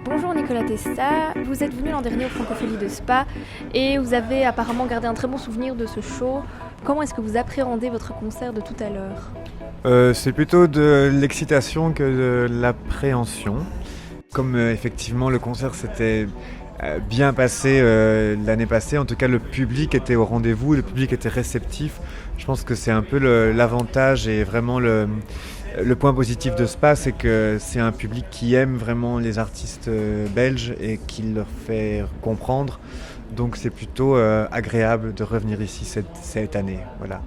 Bonjour Nicolas Testa, vous êtes venu l'an dernier au Francophonie de Spa et vous avez apparemment gardé un très bon souvenir de ce show. Comment est-ce que vous appréhendez votre concert de tout à l'heure ? C'est plutôt de l'excitation que de l'appréhension. Comme effectivement le concert s'était bien passé l'année passée, en tout cas le public était au rendez-vous, le public était réceptif. Je pense que c'est un peu l'avantage et vraiment le point positif de Spa, c'est que c'est un public qui aime vraiment les artistes belges et qui leur fait comprendre. Donc c'est plutôt agréable de revenir ici cette année. Voilà.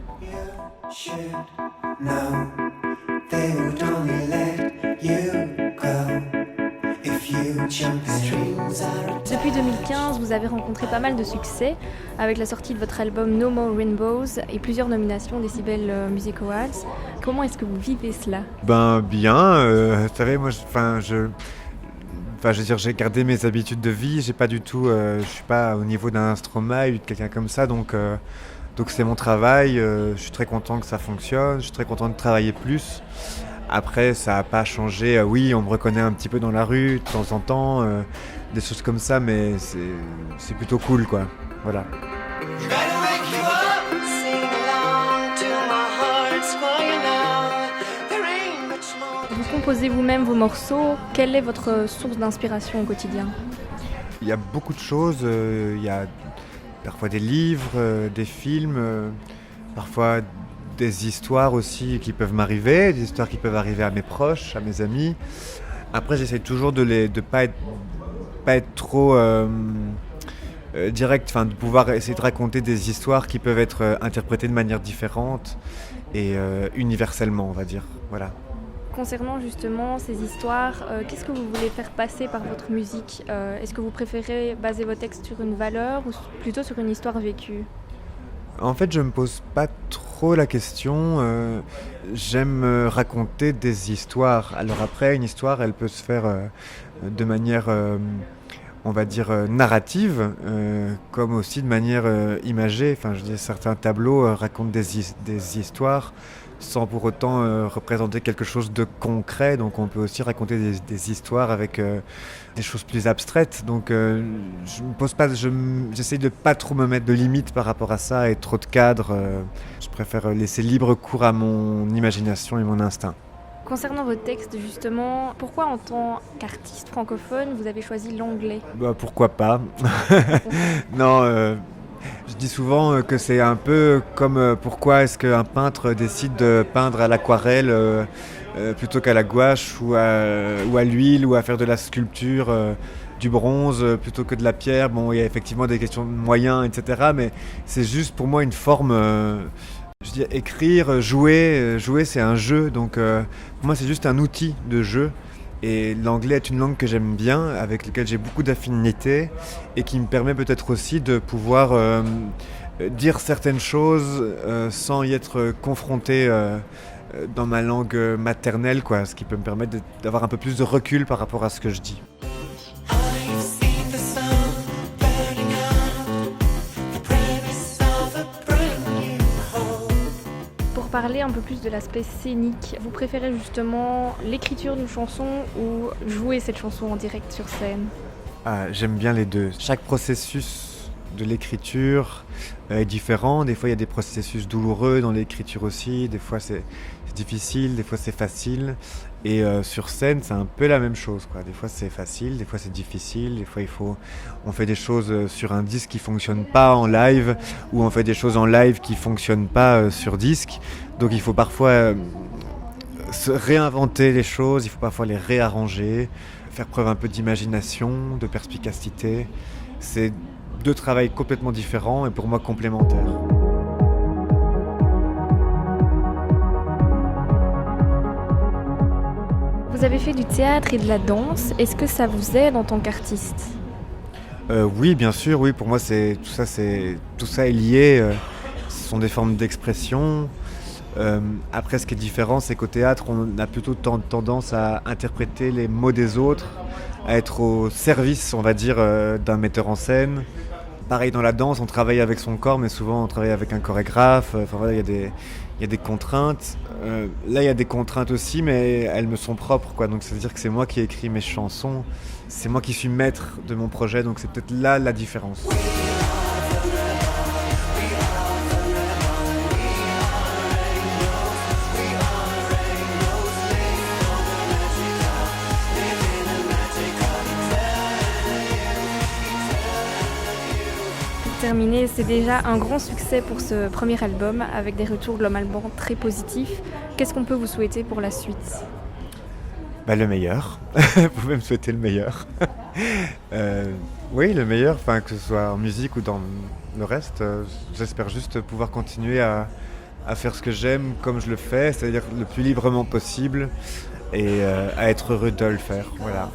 Depuis 2015, vous avez rencontré pas mal de succès avec la sortie de votre album No More Rainbows et plusieurs nominations des Decibel Music Awards. Comment est-ce que vous vivez cela ? Bien, vous savez, moi, je veux dire, j'ai gardé mes habitudes de vie, j'ai pas du tout, je suis pas au niveau d'un Stromae ou de quelqu'un comme ça, donc c'est mon travail, je suis très content que ça fonctionne, je suis très content de travailler plus. Après, ça n'a pas changé, oui, on me reconnaît un petit peu dans la rue de temps en temps, des choses comme ça, mais c'est plutôt cool, quoi, voilà. Vous composez vous-même vos morceaux, quelle est votre source d'inspiration au quotidien ? Il y a beaucoup de choses, il y a parfois des livres, des films, parfois des histoires aussi qui peuvent m'arriver, des histoires qui peuvent arriver à mes proches, à mes amis. Après, j'essaie toujours de pas être trop direct, de pouvoir essayer de raconter des histoires qui peuvent être interprétées de manière différente et universellement, on va dire. Voilà. Concernant justement ces histoires, qu'est-ce que vous voulez faire passer par votre musique ? Est-ce que vous préférez baser vos textes sur une valeur ou plutôt sur une histoire vécue ? En fait, je me pose pas trop la question. J'aime raconter des histoires. Alors après, une histoire, elle peut se faire de manière, on va dire, narrative, comme aussi de manière imagée. Enfin, je veux dire, certains tableaux racontent des histoires sans pour autant représenter quelque chose de concret. Donc on peut aussi raconter des histoires avec des choses plus abstraites. Donc j'essaye de pas trop me mettre de limites par rapport à ça et trop de cadres. Je préfère laisser libre cours à mon imagination et mon instinct. Concernant vos textes justement, pourquoi en tant qu'artiste francophone vous avez choisi l'anglais ? Pourquoi pas. Non, je dis souvent que c'est un peu comme pourquoi est-ce qu'un peintre décide de peindre à l'aquarelle plutôt qu'à la gouache ou à l'huile ou à faire de la sculpture, du bronze plutôt que de la pierre. Bon, il y a effectivement des questions de moyens, etc. Mais c'est juste pour moi une forme... je dis écrire, jouer c'est un jeu. Donc pour moi c'est juste un outil de jeu. Et l'anglais est une langue que j'aime bien, avec laquelle j'ai beaucoup d'affinités et qui me permet peut-être aussi de pouvoir dire certaines choses sans y être confronté dans ma langue maternelle, quoi, ce qui peut me permettre d'avoir un peu plus de recul par rapport à ce que je dis. Parler un peu plus de l'aspect scénique. Vous préférez justement l'écriture d'une chanson ou jouer cette chanson en direct sur scène ? J'aime bien les deux. Chaque processus de l'écriture est différent. Des fois, il y a des processus douloureux dans l'écriture aussi. Des fois, c'est difficile, des fois, c'est facile. Et sur scène, c'est un peu la même chose, quoi. Des fois, c'est facile, des fois, c'est difficile. Des fois, on fait des choses sur un disque qui ne fonctionne pas en live, ou on fait des choses en live qui ne fonctionnent pas sur disque. Donc, il faut parfois se réinventer les choses, il faut parfois les réarranger, faire preuve un peu d'imagination, de perspicacité. C'est deux travails complètement différents et pour moi complémentaires. Vous avez fait du théâtre et de la danse. Est-ce que ça vous aide en tant qu'artiste ? Oui, bien sûr. Oui, pour moi, tout ça est lié. Ce sont des formes d'expression. Après, ce qui est différent, c'est qu'au théâtre, on a plutôt tendance à interpréter les mots des autres, à être au service, on va dire, d'un metteur en scène. Pareil dans la danse, on travaille avec son corps, mais souvent on travaille avec un chorégraphe. Enfin, voilà, il il y a des contraintes. Là, il y a des contraintes aussi, mais elles me sont propres, quoi. Donc, ça veut dire que c'est moi qui ai écrit mes chansons, c'est moi qui suis maître de mon projet, donc c'est peut-être là la différence. Pour terminer, c'est déjà un grand succès pour ce premier album, avec des retours globalement très positifs. Qu'est-ce qu'on peut vous souhaiter pour la suite ? Bah, le meilleur. Vous pouvez me souhaiter le meilleur. Oui, le meilleur, que ce soit en musique ou dans le reste. J'espère juste pouvoir continuer à faire ce que j'aime comme je le fais, c'est-à-dire le plus librement possible et à être heureux de le faire. Voilà.